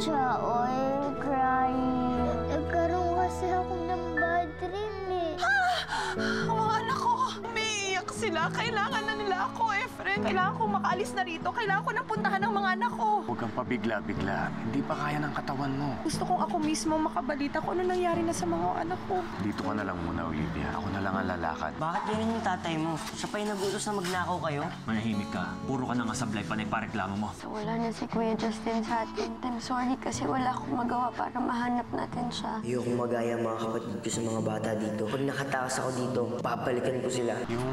Chaoy, crying. Nagkaroon kasi ako ng bad dream eh. Ang mga anak ko, umiiyak sila. Kailangan na nila ako, Efren. Kailangan ko makaalis na rito. Kailangan ko na puntahan ng mga anak ko. Huwag kang pabigla-bigla. Hindi pa kaya ng katawan mo. Gusto kong ako mismo makabalita kung ano nangyari na sa mga anak ko. Dito ka na lang muna, Olivia. Ako na lang ang lalakad. Bakit ganyan yung tatay mo? Siya pa yung nag-utos na magnakaw kayo? Manahimik ka. Puro ka na nga sablay pa na ipareklamo mo. So wala na si Kuya Justin sa atin. I'm sorry kasi wala akong magawa para mahanap natin siya. Ayokong magaya mga kapatid ko sa mga bata dito. Pag nakatakas ako dito, papalikan ko sila. Yung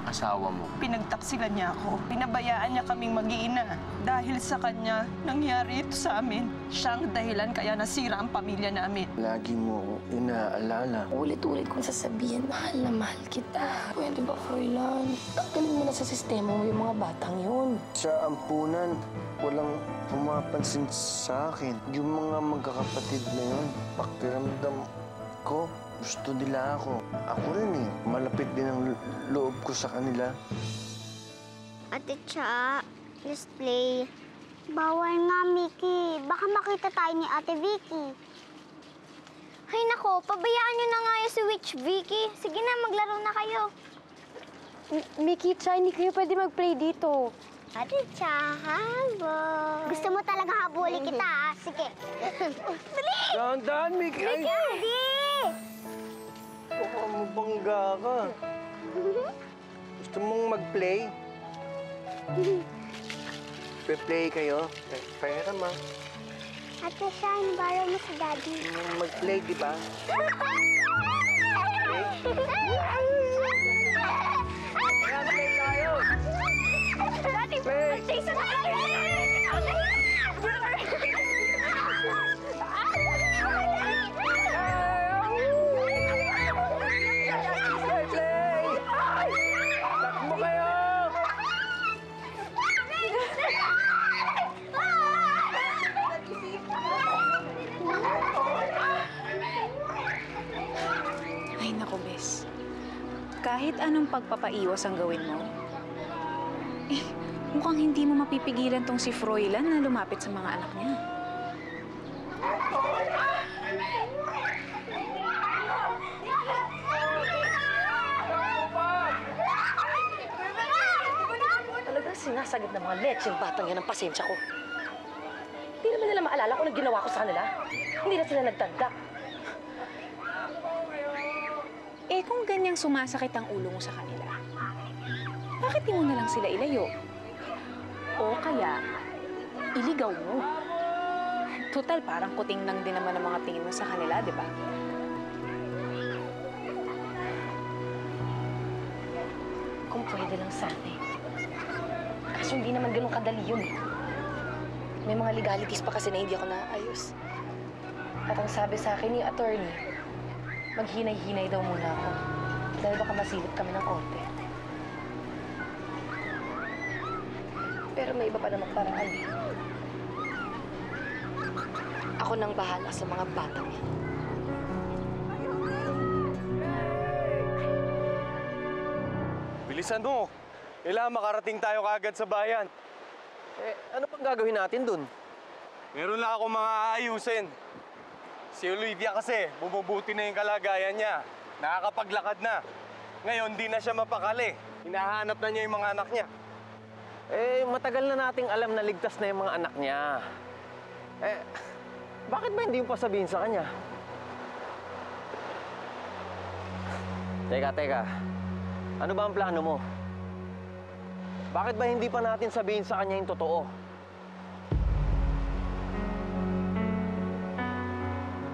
asawa mo, Pinagtaksilan niya ako. Pinabayaan niya kaming mag-iina. Dahil sa kanya, nangyari ito sa amin. Siya ang dahilan kaya nasira ang pamilya namin. Lagi mo ako inaalala. Ulit-ulit kong sasabihin, mahal na mahal kita. Pwede ba, Froilan? Tanggalin mo na sa sistema mo yung mga batang yun. Sa ampunan, walang pumapansin sa akin. Yung mga magkakapatid na yun, pakiramdam ko, gusto nila ako. Ako rin eh, malapit din ang loob ko sa kanila. Ate Cha, let's play. Bawal nga, Mickey. Baka makita tayo ni Ate Vicky. Ay nako, pabayaan niyo na nga yung si Witch Vicky. Sige na, maglaro na kayo. Mickey, Cha, hindi kayo pwede mag-play dito. Ate Cha, habol. Gusto mo talaga habulin kita, ha? Sige. Dali! Dahan-dahan, Mickey! Ay! Hindi! Baka mabangga ka. Gusto mong mag-play? Pe-play kayo? Pera ma. Ate Cha, inabaraw mo si Daddy. Mag-play, di ba? Play tayo! Daddy, mag-chase na tayo! Takbo kayo! Ay, naku, Bes. Kahit anong pagpapaiwas ang gawin mo, mukhang hindi mo mapipigilan tong si Froilan na lumapit sa mga anak niya. Talagang sinasagad ng mga lecheng batang yan ang pasensya ko. Hindi naman nila maalala kung anong ginawa ko sa kanila. Hindi na sila nagtanda. Eh, kung ganyang sumasakit ang ulo mo sa kanila, bakit di mo na lang sila ilayo? O kaya, iligaw mo. Total, parang kuting lang din naman ang mga tingin mo sa kanila, di ba? Kung pwede lang sana eh. Kaso hindi naman ganun kadali yun eh. May mga legalities pa kasi na hindi ako naayos. At ang sabi sa akin ni attorney, maghinay-hinay daw muna ako. Dahil baka masilip kami ng konti. Pero may iba pa namang paraan eh. Ako nang bahala sa mga batang yan. Bilisan mo! Kailangan makarating tayo kaagad sa bayan. Eh, ano pang gagawin natin dun? Meron lang akong mga aayusin. Si Olivia kasi, bumubuti na yung kalagayan niya. Nakakapaglakad na. Ngayon, di na siya mapakali. Hinahanap na niya yung mga anak niya. Eh, matagal na nating alam na ligtas na yung mga anak niya. Eh, bakit ba hindi mo pa sabihin sa kanya? Teka. Ano ba ang plano mo? Bakit ba hindi pa natin sabihin sa kanya yung totoo?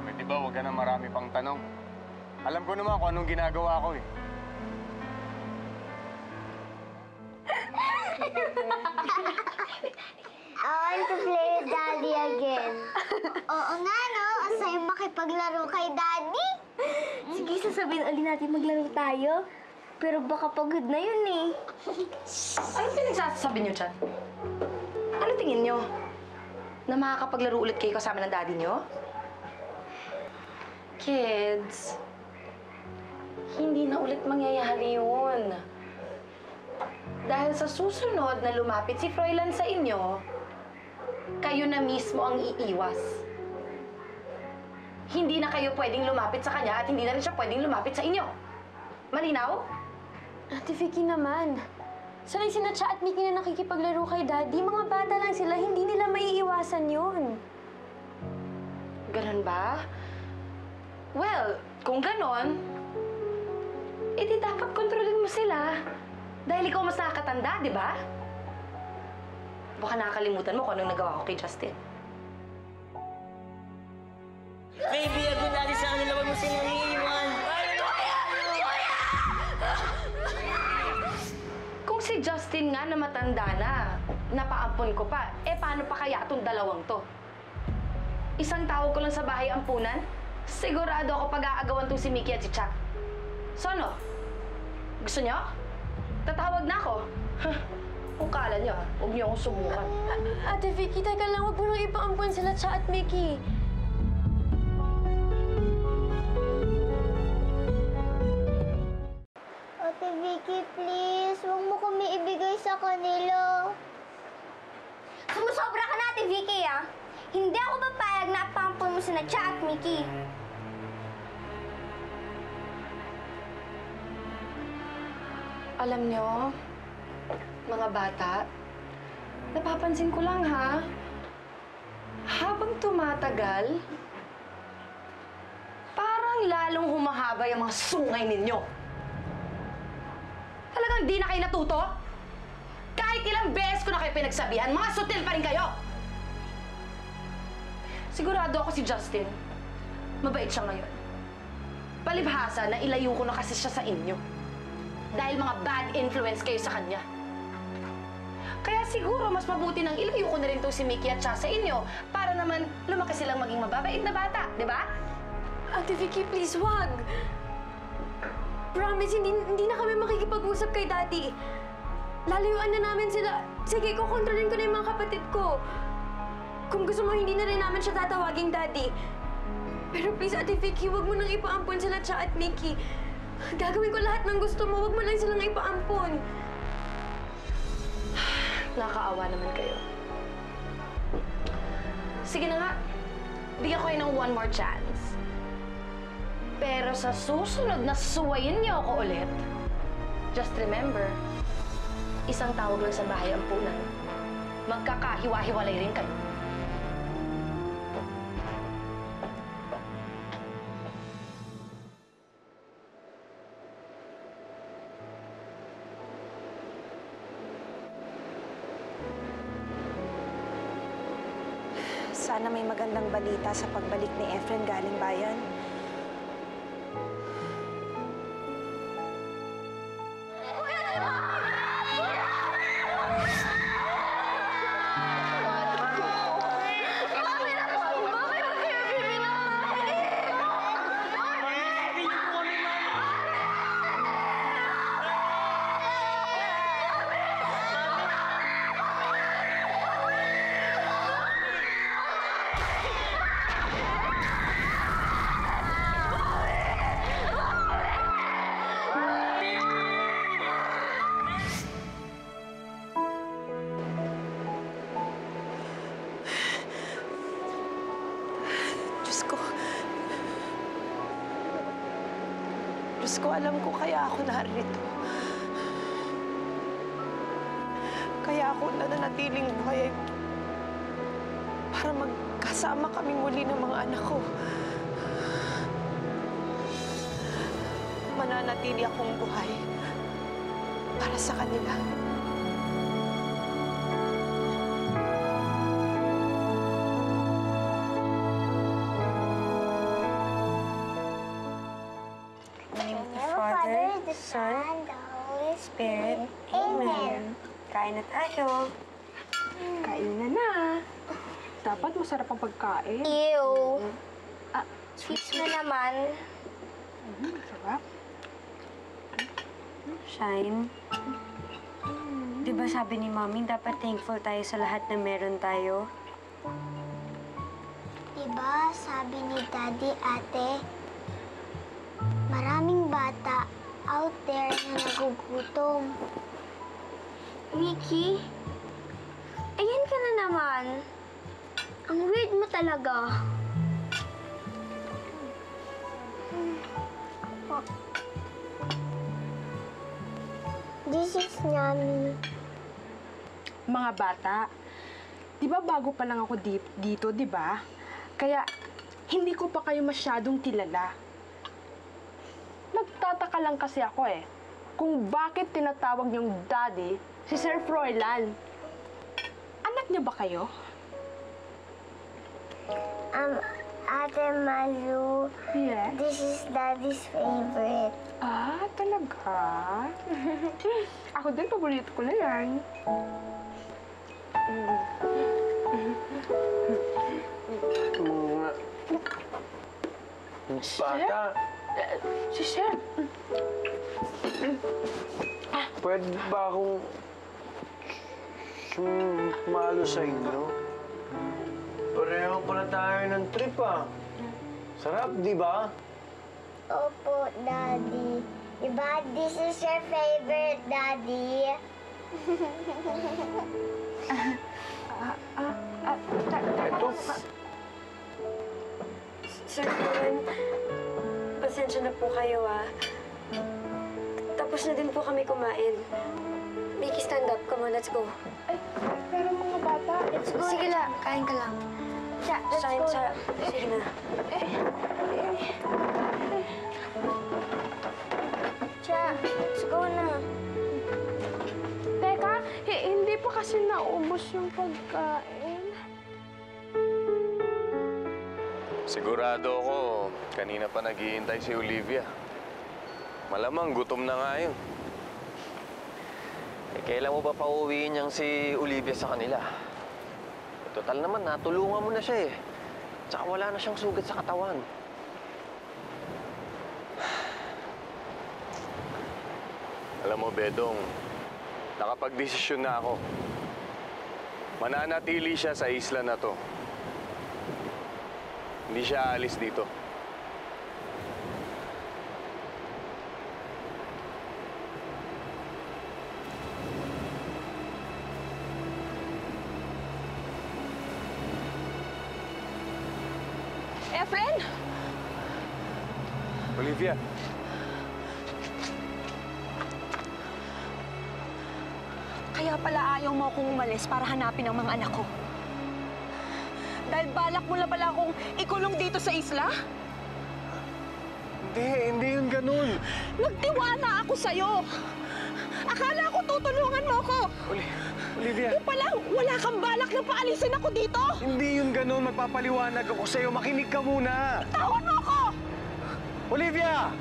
pwede ba huwag ka na marami pang tanong? Alam ko naman kung anong ginagawa ko eh. I want to play with Daddy again. Oo nga, no? Asay makipaglaro kay Daddy. Sige, sasabihin ulit natin maglaro tayo. Pero baka pagod na yun eh. Ano pinagsasabi niyo dyan? Ano tingin niyo? Na makakapaglaro ulit kayo kasama ng daddy niyo? Kids, Hindi na ulit mangyayari yun. Dahil sa susunod na lumapit si Froilan sa inyo, kayo na mismo ang iiwas. Hindi na kayo pwedeng lumapit sa kanya at hindi na rin siya pwedeng lumapit sa inyo. Malinaw? Ate Vicky naman. Sanay sina Cha at Mickey na nakikipaglaro kay Daddy. Mga bata lang sila, hindi nila maiiwasan yun. Ganon ba? Well, kung ganon, edi dapat kontrolin mo sila. Dahil ikaw mas nakakatanda, di ba? Baka nakakalimutan mo kung anong nagawa ko kay Justin. Baby, agad natin sa kanila. Huwag mo silang iiwan. Kung si Justin nga na matanda na, napaampon ko pa, paano pa kaya itong dalawang to? Isang tawag ko lang sa bahay ampunan, sigurado ako pag-aagawan tong si Mickey at si Chuck. So ano? Gusto niyo? Tatawag na ako. Kung kala niyo, huwag niyo akong subukan. Ate Vicky, teka lang. Huwag mo nang ipaampun sila Cha at Mickey. Ate Vicky, please. Huwag mo kami ibigay sa kanila. Sumusobra ka na, Ate Vicky, ah. Hindi ako papayag na pampun mo sina Cha at Mickey. Alam niyo, mga bata, napapansin ko lang ha, habang tumatagal, parang lalong humahaba yung mga sungay ninyo. Talagang di na kayo natuto? Kahit ilang beses ko na kayo pinagsabihan, mga sutil pa rin kayo! Sigurado ako si Justin, mabait siya ngayon. Palibhasa na ilayo ko na kasi siya sa inyo. Dahil mga bad influence kayo sa kanya. Kaya siguro mas mabuti nang ilayo ko na rin to si Mickey at Cha sa inyo para naman lumaki silang maging mababait na bata, di ba? Ate Vicky, please, wag. Promise, hindi na kami makikipag-usap kay Daddy. Lalayuan na namin sila. Sige, kukontrolin ko na yung mga kapatid ko. Kung gusto mo, hindi na rin namin siya tatawaging Daddy. Pero please, Ate Vicky, wag mo nang ipaampon sila Cha at Mickey. Gagawin ko lahat ng gusto mo. Wag mo lang silang ipaampon. Nakakaawa naman kayo. Sige na nga, bigyan ko kayo ng one more chance. Pero sa susunod na suwayin niyo ako ulit, just remember, isang tawag lang sa bahay ampunan. Magkakahiwa-hiwalay rin kayo. Sana may magandang balita sa pagbalik ni Efren galing bayan. Diyos ko, alam ko kaya ako narito. Kaya ako nananatiling buhay para magkasama kami muli ng mga anak ko. Mananatili akong buhay para sa kanila. Father, the Son, the Holy Spirit. Amen. Kain na tayo. Kain na. Dapat masarap ang pagkain. Ew. Sweet na naman. Sarap. Shine, di ba sabi ni Mami, dapat thankful tayo sa lahat na meron tayo? Diba, sabi ni Daddy, Ate, maraming bata nagugutom. Vicky? Ayan ka na naman. Ang weird mo talaga. This is yummy. Mga bata, di ba bago pa lang ako dito, di ba? Kaya hindi ko pa kayo masyadong kilala. Nagtataka lang kasi ako kung bakit tinatawag niyong daddy si Sir Froilan. Anak niya ba kayo? Ate Malu, Yeah. this is Daddy's favorite. Ah, talaga? Ako din, paborito ko na yan. Bata, Si Sir. pwede ba akong sumalo sa inyo? Pareho pala tayo ng trip Sarap, di ba? Opo, Daddy. Diba, this is your favorite, Daddy? Ito. Sir Juan, pasensya na po kayo Tapos na din po kami kumain. Mickey, stand up. Come on, let's go. Ay, pero mga bata, Let's go. Sige lang, kain ka lang. Cha, let's Shine, go. Sige na. Cha, let's go na. Teka, hindi pa kasi naubos yung pagkain. Sigurado ako, kanina pa naghihintay si Olivia. Malamang gutom na nga yun. Kailan mo ba pauwiin niyang si Olivia sa kanila? Total naman, natulungan mo na siya Tsaka wala na siyang sugat sa katawan. Alam mo, Bedong, nakapag-desisyon na ako. Mananatili siya sa isla na to. Hindi siya aalis dito. Efren! Olivia, Kaya pala ayaw mo akong umalis para hanapin ang mga anak ko. Dahil balak mo na pala akong ikulong dito sa isla? hindi yun ganun. Nagtiwala ako sa'yo. Akala ko tutulungan mo ako. Olivia, Di pala, wala kang balak na paalisin ako dito. hindi yun ganun. Magpapaliwanag ako sa'yo. Makinig ka muna. Tawan mo ako! Olivia!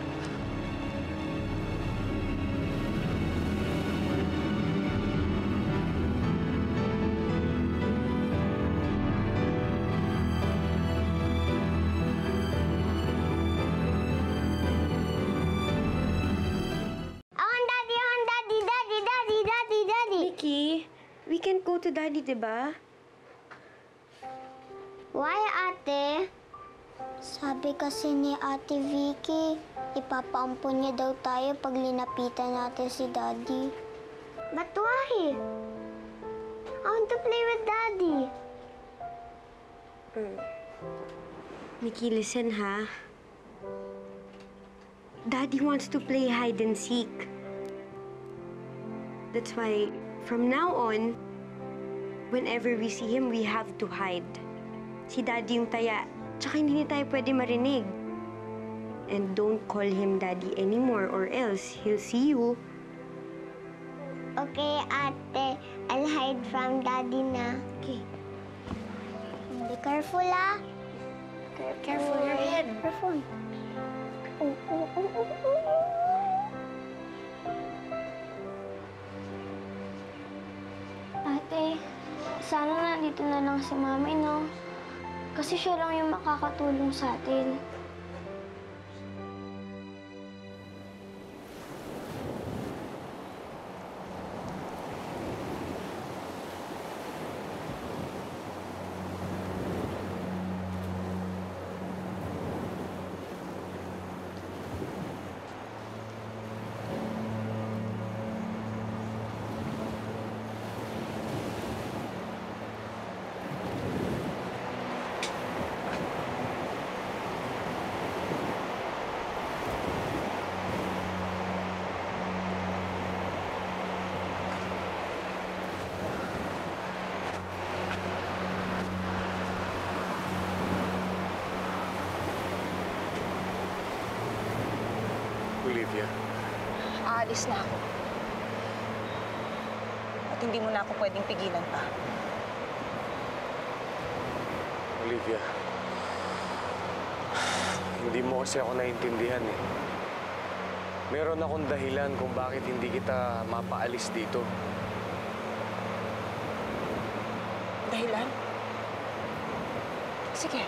Mickey, we can't go to Daddy, diba? Why, ate? Sabi kasi ni Ate Vicky, ipapaampun niya daw tayo pag linapitan natin si Daddy. But why? I want to play with Daddy. Mickey, listen, Daddy wants to play hide and seek. That's why, from now on, whenever we see him, we have to hide. Si Daddy yung taya, tsaka hindi niya tayo pwede marinig. And don't call him Daddy anymore or else he'll see you. Okay, ate. I'll hide from Daddy na. Okay. Be careful, Careful your head. Careful. Ate, sana nandito na lang si Mami, no? Kasi siya lang yung makakatulong sa atin. Olivia, Aalis na ako. At hindi mo na ako pwedeng pigilan pa. Olivia. Hindi mo kasi ako naintindihan eh. Meron akong dahilan kung bakit hindi kita mapaalis dito. Dahilan? Sige.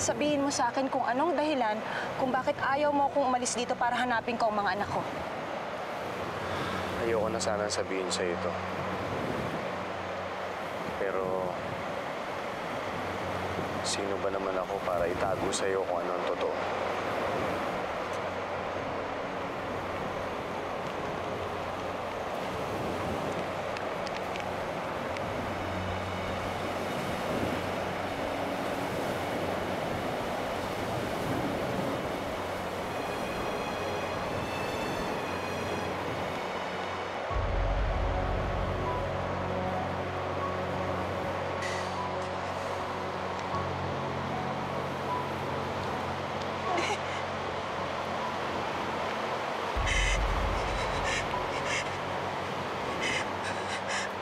Sabihin mo sa akin kung anong dahilan kung bakit ayaw mo akong umalis dito para hanapin ko ang mga anak ko. Ayoko na sana sabihin sa'yo ito. Pero, sino ba naman ako para itago sa'yo kung ano ang totoo?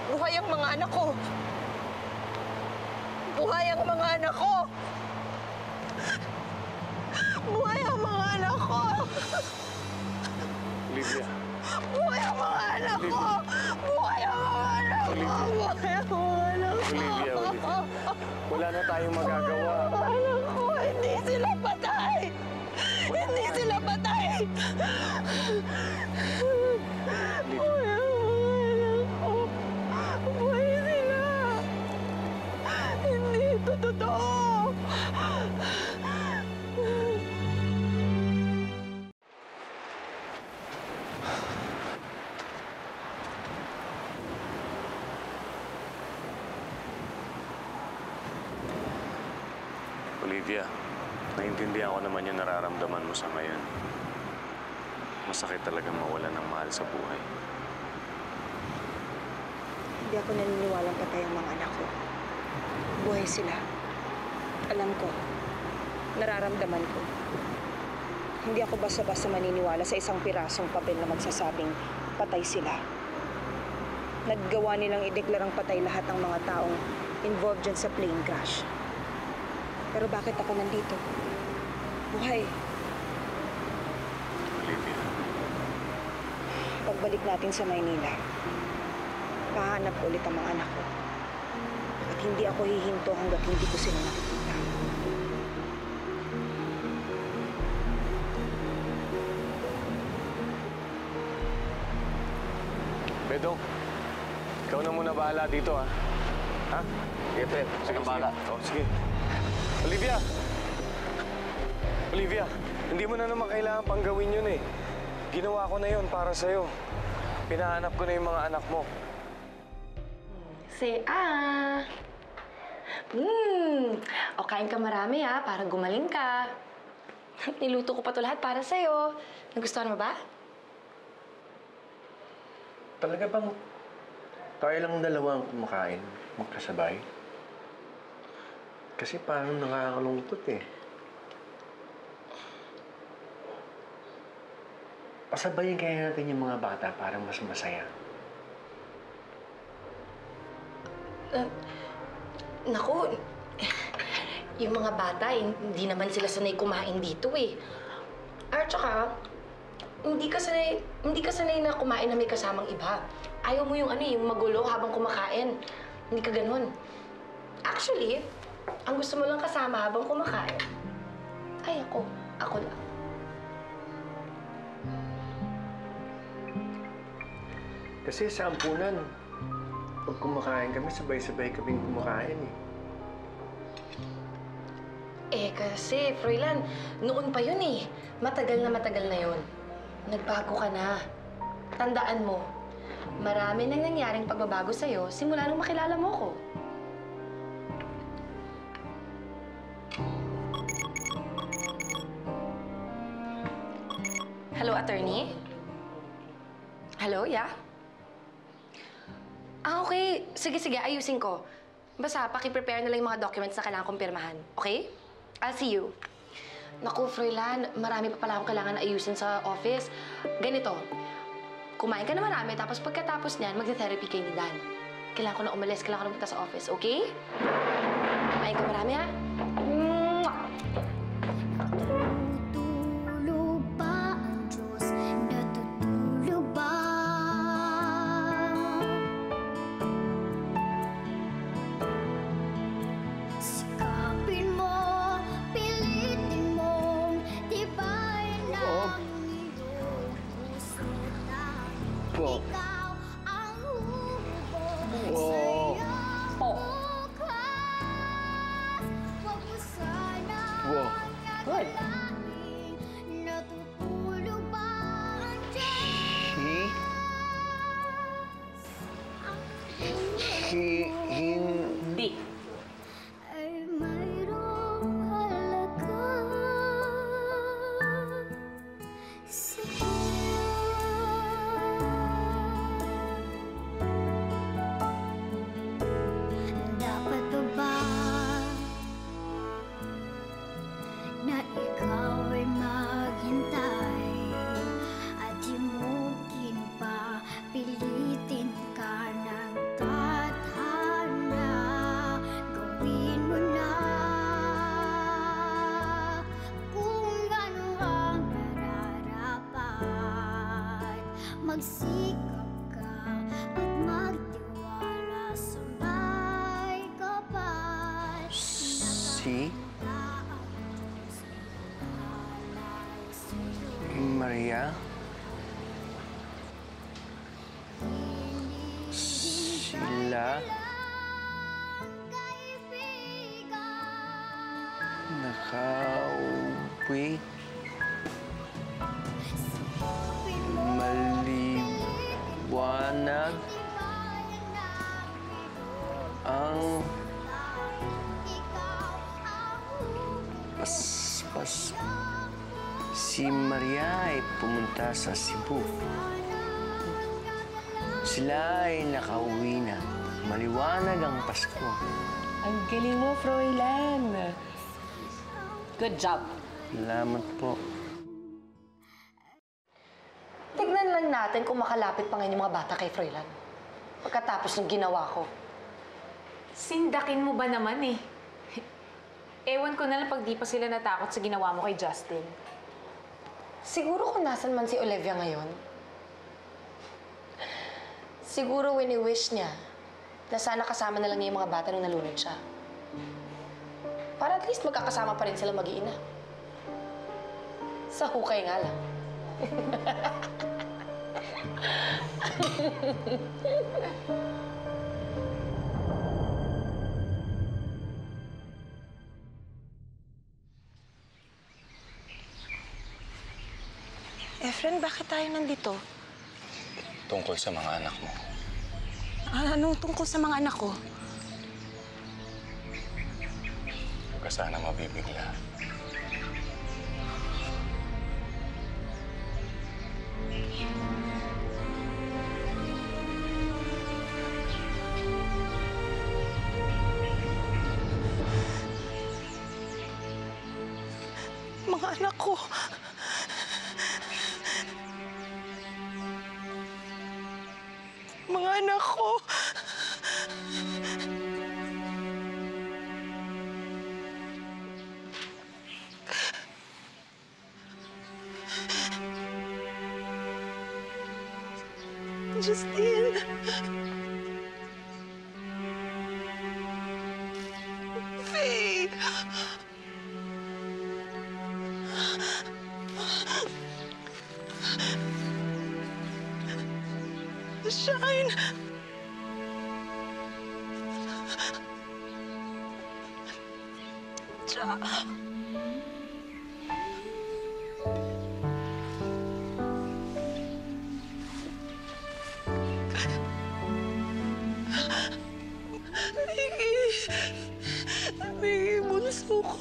Buhay ang mga anak ko! Buhay ang mga anak ko! Buhay ang mga anak ko! Olivia. Buhay ang mga anak ko! Buhay ang mga anak ko! Olivia. Buhay ang mga anak ko! Olivia, Olivia. Wala na tayong magagawa. Anak ko, hindi sila patay! Hindi sila patay! Buhay ang mga anak ko! Buhay sila! Hindi ito totoo! Olivia, naiintindihan ko naman yung nararamdaman mo sa ngayon. Masakit talaga mawalan ng mahal sa buhay. Hindi ako naniniwalang patay ang mga anak ko. Buhay sila. Alam ko. Nararamdaman ko. Hindi ako basta-basta maniniwala sa isang pirasong papel na magsasabing patay sila. Naggawa nilang ideklarang patay lahat ng mga taong involved dyan sa plane crash. Pero bakit ako nandito? Buhay. Olivia. Pagbalik natin sa Maynila, pahanap ko ulit ang mga anak ko. At hindi ako hihinto hanggat hindi ko sila nakikita. Bedong, ikaw na muna bahala dito, ha? Ha? Sige, Fred. Sige, bahala. Oh, sige. Olivia! Olivia, hindi mo na naman kailangan pang gawin yun eh. Ginawa ko na yun para sa'yo. Pinahanap ko na yung mga anak mo. Say, O, kain ka marami, para gumaling ka. Niluto ko pa to lahat para sa'yo. Nagustuhan mo ba? Talaga bang tayo lang dalawa ang kumakain magkasabay? Kasi parang nakakalungkot eh. Pasabayin kaya natin yung mga bata para mas masaya. Naku, yung mga bata, hindi naman sila sanay kumain dito eh. At saka, hindi ka sanay na kumain na may kasamang iba. Ayaw mo yung yung magulo habang kumakain. Hindi ka ganun. Actually, ang gusto mo lang kasama habang kumakain, ay ako lang. Kasi sa ampunan, pag kumakain kami, sabay-sabay kaming kumakain eh. Kasi, Froilan, noon pa yun eh. Matagal na yun. Nagbago ka na. Tandaan mo, marami nang nangyaring pagbabago sa'yo simula nung makilala mo ko. Hello, attorney? Hello, yeah? Okay. Sige, ayusin ko. Basta, paki-prepare na lang yung mga documents na kailangan kong pirmahan. Okay? I'll see you. Naku, Froilan, marami pa pala akong kailangan ayusin sa office. Ganito, kumain ka na marami, tapos pagkatapos niyan, magte-therapy kay ni Dan. Kailangan ko na umalis, kailangan ko na punta sa office, okay? Kumain ka marami, ha? Mwah! Natutulog ba ang Diyos? Natutulog ba? Sikapin mo, pilitin mong tibayan ang iyong puso na ikaw ang hubog sa iyong bukas. Huwag mo sana Good. natutulog ba ang Diyos? Hindi. Ay mayroong halaga sa dapat pa ba na ikaw ay maghintay at di mo pa pilitin ka ng tadhana? Gawin mo na kung ano ang nararapat. Magsikap ka at magtiwala sa may kapal. Si Maria? Sila? Nakauwi? Maliwanag? Ang paspas. Si Maria ay pumunta sa Cebu. Sila ay nakauwi na. Maliwanag ang Pasko. Ang galing mo, Froilan. Good job. Salamat po. Tignan lang natin kung makalapit pa ngayon yung mga bata kay Froilan. Pagkatapos ng ginawa ko. Sindakin mo ba naman eh? Ewan ko na lang pag di pa sila natakot sa ginawa mo kay Justin. Siguro kung nasan man si Olivia ngayon, siguro wini-wish niya na sana kasama na lang niya yung mga bata nung nalunod siya. Para at least magkakasama pa rin sila mag-iina. Sa hukay nga lang. Efren, bakit tayo nandito? Tungkol sa mga anak mo. Anong tungkol sa mga anak ko? Huwag ka sana mabibigla. Mga anak ko. Mga anak ko. Justine. Faye. Shine. Ja. Vicky, bunso ko.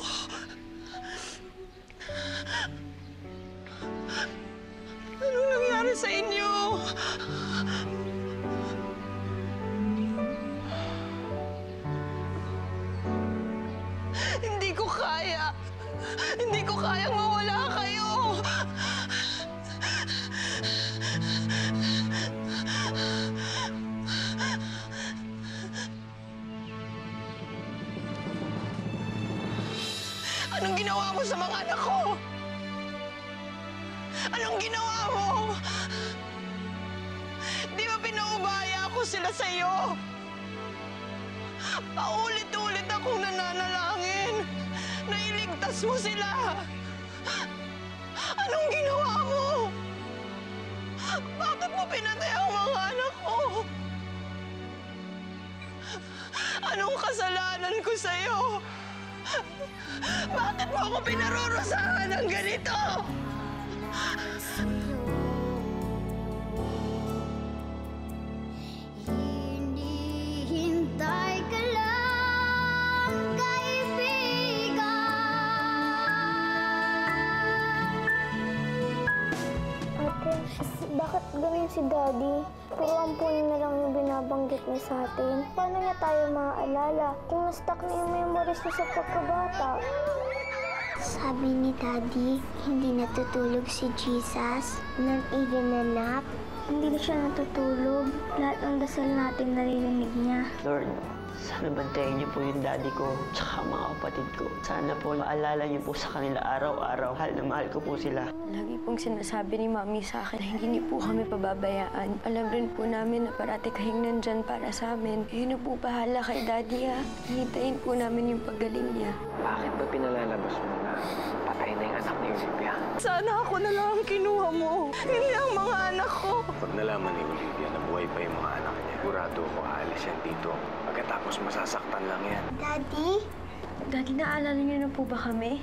Anong nangyari sa inyo? Hindi ko kaya ginawa mo sa mga anak ko? Anong ginawa mo? Di ba pinaubaya ko sila sa'yo? Paulit-ulit akong nananalangin na iligtas mo sila. Anong ginawa mo? Bakit mo pinatay ang mga anak ko? Anong kasalanan ko sa'yo? Bakit mo ako pinarurusahan ng ganito? Hinihintay ka lang, kaibigan. Ate, bakit ganun si Daddy? Puro ampunin na lang yung binabanggit niya sa atin. Paano niya tayo maaalala kung na-stuck na yung memories niya sa pagkabata? Sabi ni Daddy, hindi natutulog si Jesus. Not even a nap. Hindi na siya natutulog. Lahat ng dasal natin naririnig niya. Lord, sana bantayan niyo po yung daddy ko tsaka mga kapatid ko. Sana po maalala niyo po sa kanila araw-araw. Mahal na mahal ko po sila. Lagi pong sinasabi ni Mami sa akin na hindi niyo po kami pababayaan. Alam rin po namin na parati kayong nandyan para sa amin. Yun na po bahala kay Daddy, ha. Hintayin po namin yung paggaling niya. Bakit ba pinalalabas mo na patay na yung anak ni Olivia? Sana ako na lang ang kinuha mo. Hindi ang mga anak ko. Pag nalaman ni Olivia na buhay pa yung mga anak niya, sigurado ako aalis yan dito. Pagkatapos masasaktan lang yan. Daddy? Daddy, naalala niyo na po ba kami?